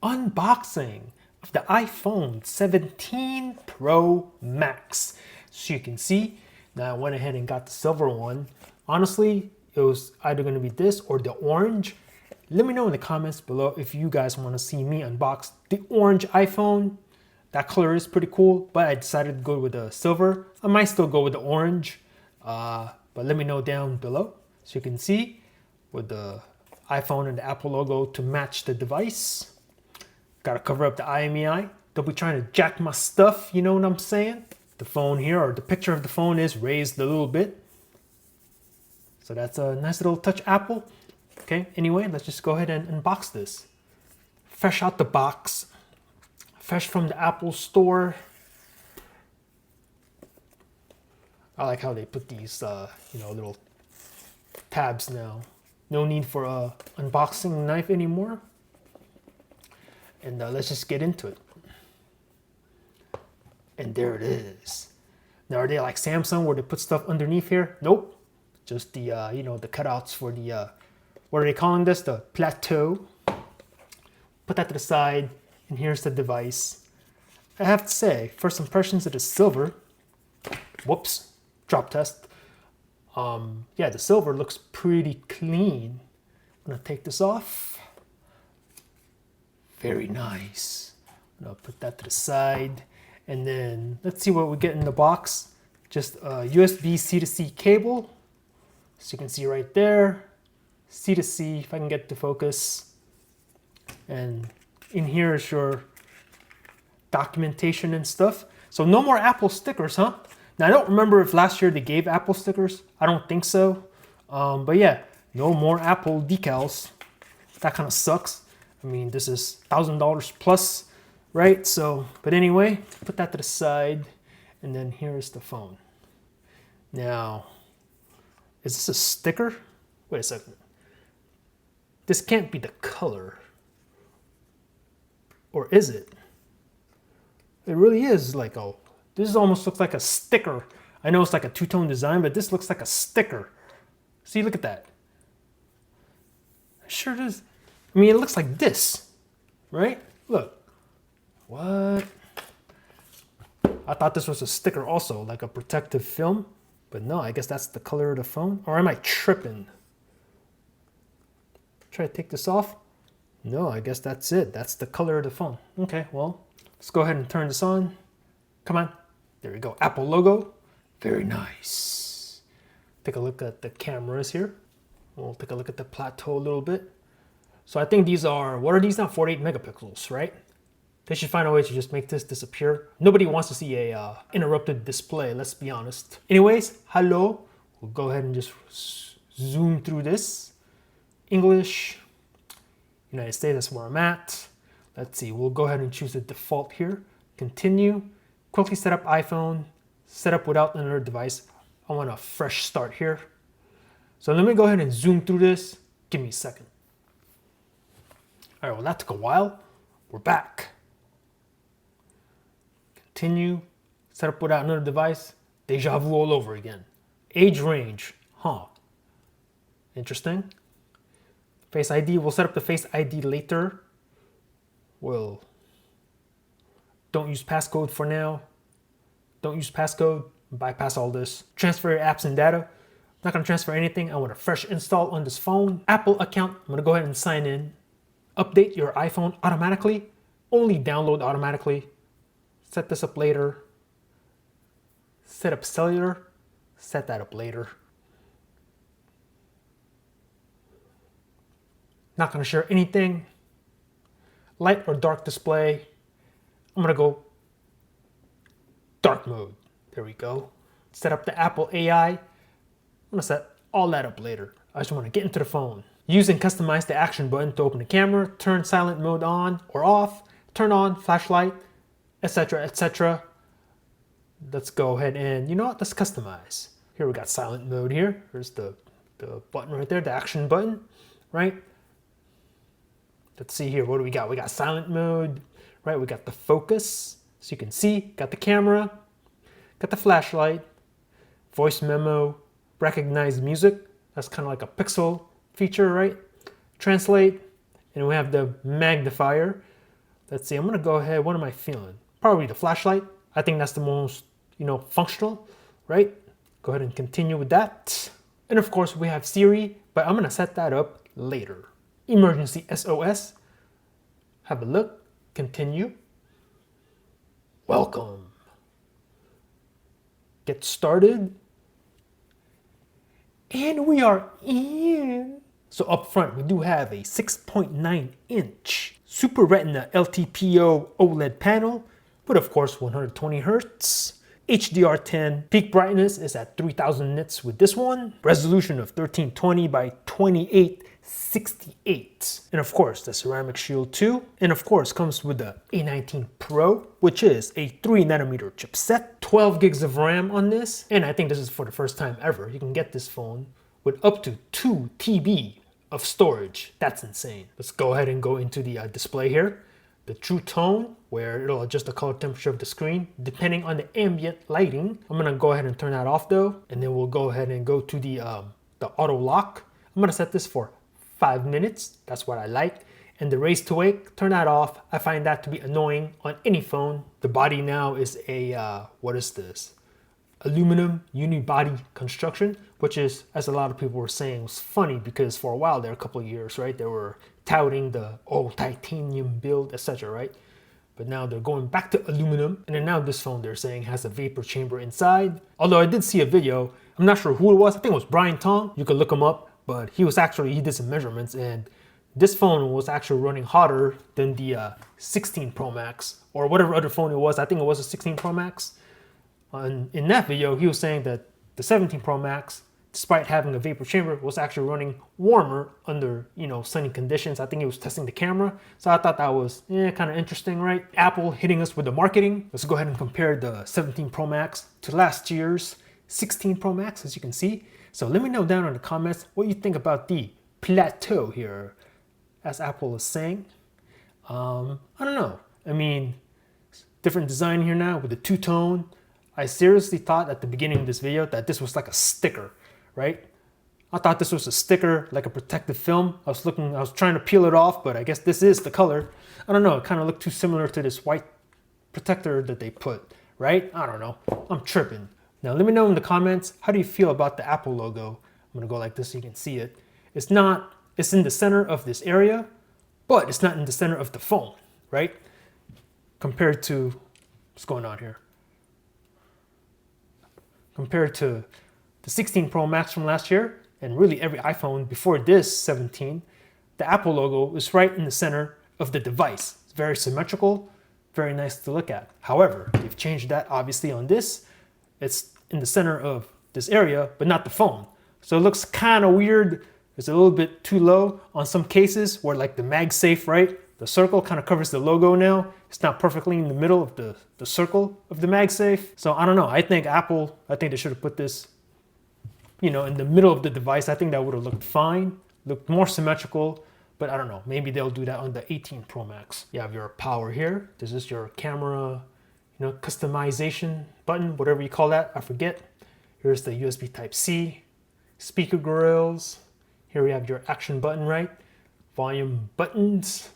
Unboxing of the iPhone 17 Pro Max. So you can see, now I went ahead and got the silver one. Honestly, it was either going to be this or the orange. Let me know in the comments below if you guys want to see me unbox the orange iPhone. That color is pretty cool, but I decided to go with the silver. I might still go with the orange, but let me know down below. So you can see with the iPhone and the Apple logo to match the device. Gotta cover up the IMEI. Don't be trying to jack my stuff, you know what I'm saying? The phone here, or the picture of the phone, is raised a little bit. So that's a nice little touch Apple. Okay, anyway, let's just go ahead and unbox this. Fresh out the box. Fresh from the Apple store. I like how they put these, little tabs now. No need for a unboxing knife anymore. And let's just get into it. And there it is. Now, are they like Samsung where they put stuff underneath here? Nope. Just the, the cutouts for the, what are they calling this? The plateau. Put that to the side. And here's the device. I have to say, first impressions, it is silver. Whoops. Drop test. Yeah, the silver looks pretty clean. I'm gonna take this off. Very nice. I'm gonna put that to the side. And then let's see what we get in the box. Just a USB C-to-C cable. So you can see right there. C-to-C, if I can get to focus. And in here is your documentation and stuff. So no more Apple stickers, huh? Now I don't remember if last year they gave Apple stickers. I don't think so. But yeah, no more Apple decals. That kind of sucks. I mean, this is $1,000 plus, right? So, but anyway, put that to the side. And then here's the phone. Now, is this a sticker? Wait a second. This can't be the color. Or is it? It really is like a, this almost looks like a sticker. I know it's like a two-tone design, but this looks like a sticker. See, look at that. It sure does. I mean, it looks like this, right? Look. What? I thought this was a sticker also, like a protective film. But no, I guess that's the color of the phone. Or am I tripping? Try to take this off. No, I guess that's it. That's the color of the phone. Okay, well, let's go ahead and turn this on. Come on. There we go. Apple logo. Very nice. Take a look at the cameras here. We'll take a look at the plateau a little bit. So I think these are, what are these now? 48 megapixels, right? They should find a way to just make this disappear. Nobody wants to see a interrupted display, let's be honest. Anyways, hello. We'll go ahead and just zoom through this. English, United States, that's where I'm at. Let's see, we'll go ahead and choose the default here. Continue. Quickly set up iPhone. Set up without another device. I want a fresh start here. So let me go ahead and zoom through this. Give me a second. All right, well, that took a while. We're back. Continue. Set up without another device. Deja vu all over again. Age range. Huh. Interesting. Face ID. We'll set up the Face ID later. We'll. Don't use passcode for now. Don't use passcode. Bypass all this. Transfer your apps and data. Not going to transfer anything. I want a fresh install on this phone. Apple account. I'm going to go ahead and sign in. Update your iPhone automatically. Only download automatically. Set this up later. Set up cellular. Set that up later. Not going to share anything. Light or dark display. I'm going to go dark mode. There we go. Set up the Apple AI. I'm going to set all that up later. I just want to get into the phone. Use and customize the action button to open the camera, turn silent mode on or off, turn on flashlight, etc., etc. Let's go ahead and, you know what, let's customize. Here we got silent mode here. Here's the button right there, the action button, right? Let's see here, what do we got? We got silent mode, right? We got the focus, so you can see, got the camera, got the flashlight, voice memo, recognize music. That's kind of like a pixel feature, right? Translate, and we have the magnifier. Let's see, I'm gonna go ahead, what am I feeling? Probably the flashlight. I think that's the most, functional, right? Go ahead and continue with that. And of course we have Siri, but I'm gonna set that up later. Emergency SOS. Have a look, continue. Welcome. Get started. And we are in. So up front, we do have a 6.9 inch Super Retina LTPO OLED panel, with of course 120 Hz. HDR10, peak brightness is at 3000 nits with this one. Resolution of 1320 by 2868. And of course the ceramic shield too. And of course comes with the A19 Pro, which is a 3nm chipset. 12 gigs of RAM on this. And I think this is for the first time ever. You can get this phone with up to 2 TB of storage. That's insane. Let's go ahead and go into the display here. The True Tone, where it'll adjust the color temperature of the screen depending on the ambient lighting. I'm gonna go ahead and turn that off though, and then we'll go ahead and go to the auto lock. I'm gonna set this for 5 minutes. That's what I like. And the raise to wake, turn that off. I find that to be annoying on any phone. The body now is a what is this? Aluminum unibody construction, which is, as a lot of people were saying, was funny because for a while there, a couple of years, right, they were touting the titanium build, etc., right? But now they're going back to aluminum, and then now this phone they're saying has a vapor chamber inside. Although I did see a video, I'm not sure who it was. I think it was Brian Tong. You could look him up, but he did some measurements, and this phone was actually running hotter than the 16 Pro Max or whatever other phone it was. I think it was a 16 Pro Max. In that video, he was saying that the 17 Pro Max, despite having a vapor chamber, was actually running warmer under, sunny conditions. I think he was testing the camera. So I thought that was kind of interesting, right? Apple hitting us with the marketing. Let's go ahead and compare the 17 Pro Max to last year's 16 Pro Max, as you can see. So let me know down in the comments what you think about the plateau here, as Apple is saying. I don't know. I mean, different design here now with the two-tone. I seriously thought at the beginning of this video that this was like a sticker, right? I thought this was a sticker, like a protective film. I was trying to peel it off, but I guess this is the color. I don't know, it kind of looked too similar to this white protector that they put, right? I don't know, I'm tripping. Now let me know in the comments, how do you feel about the Apple logo? I'm gonna go like this so you can see it. It's in the center of this area, but it's not in the center of the phone, right? Compared to, what's going on here? Compared to the 16 Pro Max from last year, and really every iPhone before this 17, the Apple logo is right in the center of the device. It's very symmetrical, very nice to look at. However, they've changed that obviously on this. It's in the center of this area, but not the phone. So it looks kind of weird. It's a little bit too low on some cases where like the MagSafe, right? The circle kind of covers the logo now. It's not perfectly in the middle of the circle of the MagSafe. So I don't know. I think they should have put this, in the middle of the device. I think that would have looked fine, looked more symmetrical, but I don't know. Maybe they'll do that on the 18 Pro Max. You have your power here. This is your camera, customization button, whatever you call that. I forget. Here's the USB Type-C, speaker grills. Here we have your action button, right? Volume buttons.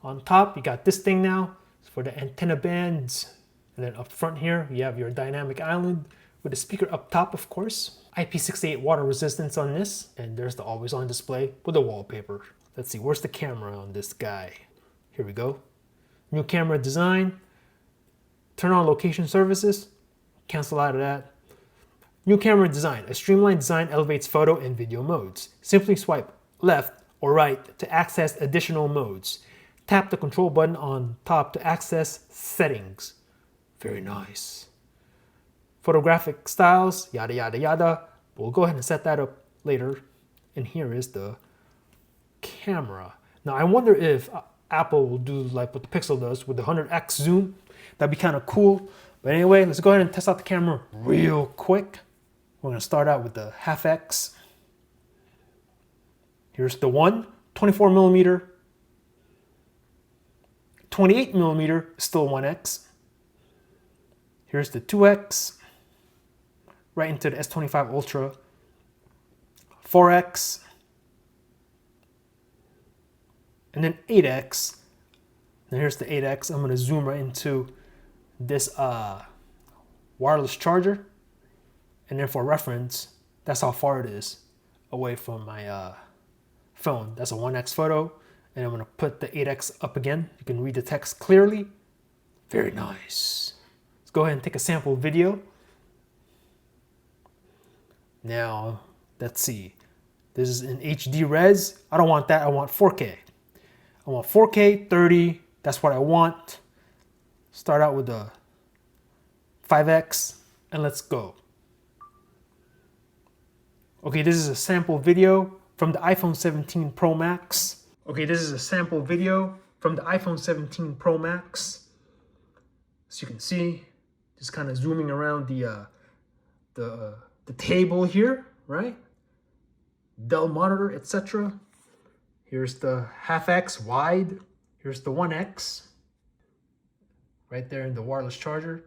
On top, you got this thing now for the antenna bands. And then up front here, you have your dynamic island with the speaker up top, of course. IP68 water resistance on this. And there's the always on display with the wallpaper. Let's see, where's the camera on this guy? Here we go. New camera design. Turn on location services. Cancel out of that. New camera design. A streamlined design elevates photo and video modes. Simply swipe left or right to access additional modes. Tap the control button on top to access settings. Very nice. Photographic styles, yada, yada, yada. We'll go ahead and set that up later. And here is the camera. Now, I wonder if Apple will do like what the Pixel does with the 100x zoom. That'd be kind of cool. But anyway, let's go ahead and test out the camera real quick. We're going to start out with the half X. Here's the 24mm. 28mm is still 1x. Here's the 2x. Right into the S25 Ultra. 4x. And then 8x. Now here's the 8X. I'm gonna zoom right into this wireless charger. And then for reference, that's how far it is away from my phone. That's a 1X photo. And I'm gonna put the 8X up again. You can read the text clearly. Very nice. Let's go ahead and take a sample video. Now, let's see. This is in HD res. I don't want that, I want 4K. I want 4K, 30, that's what I want. Start out with the 5X and let's go. Okay, this is a sample video from the iPhone 17 Pro Max. Okay, this is a sample video from the iPhone 17 Pro Max. As you can see, just kind of zooming around the table here, right? Dell monitor, etc. Here's the half X wide. Here's the 1X. Right there in the wireless charger.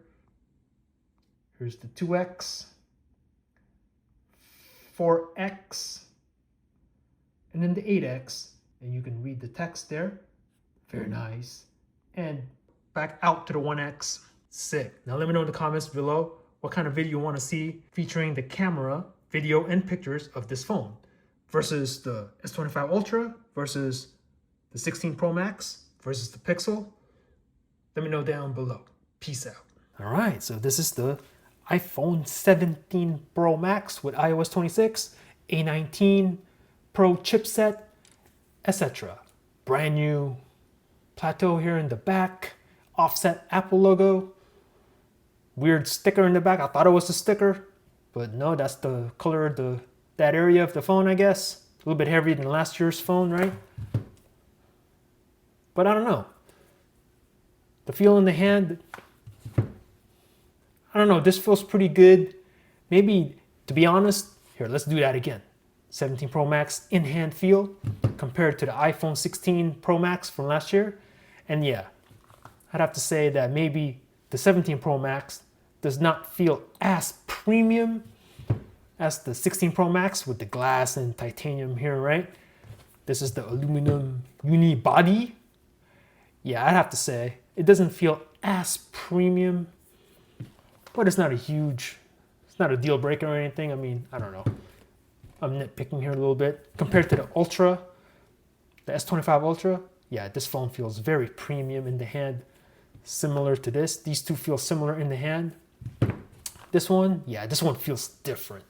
Here's the 2X. 4X. And then the 8X. And you can read the text there. Very nice. And back out to the 1X. Sick. Now let me know in the comments below what kind of video you want to see featuring the camera, video, and pictures of this phone versus the S25 Ultra versus the 16 Pro Max versus the Pixel. Let me know down below. Peace out. All right, so this is the iPhone 17 Pro Max with iOS 26, A19 Pro chipset, etc. Brand new plateau here in the back, offset Apple logo, weird sticker in the back. I thought it was a sticker, but no, that's the color of that area of the phone, I guess. A little bit heavier than last year's phone, right? But I don't know. The feel in the hand, I don't know, this feels pretty good. Maybe, to be honest, here, let's do that again. 17 Pro Max in-hand feel compared to the iPhone 16 Pro Max from last year. And yeah, I'd have to say that maybe the 17 Pro Max does not feel as premium as the 16 Pro Max with the glass and titanium here, right? This is the aluminum uni body. Yeah, I'd have to say it doesn't feel as premium, but it's not a deal breaker or anything. I mean, I don't know. I'm nitpicking here a little bit. Compared to the Ultra, the S25 Ultra, yeah, this phone feels very premium in the hand, similar to this. These two feel similar in the hand. This one, yeah, this one feels different.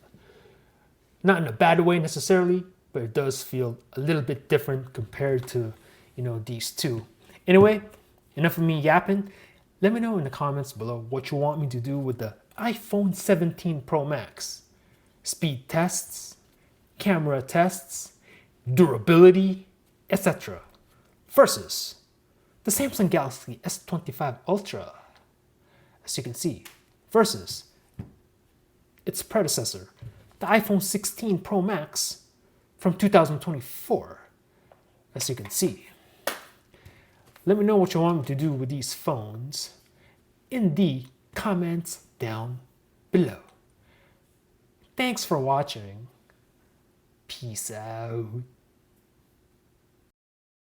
Not in a bad way necessarily, but it does feel a little bit different compared to, these two. Anyway, enough of me yapping. Let me know in the comments below what you want me to do with the iPhone 17 Pro Max. Speed tests, camera tests, durability, etc. versus the Samsung Galaxy S25 Ultra, as you can see, versus its predecessor, the iPhone 16 Pro Max from 2024, as you can see. Let me know what you want me to do with these phones in the comments down below. Thanks for watching. Peace out.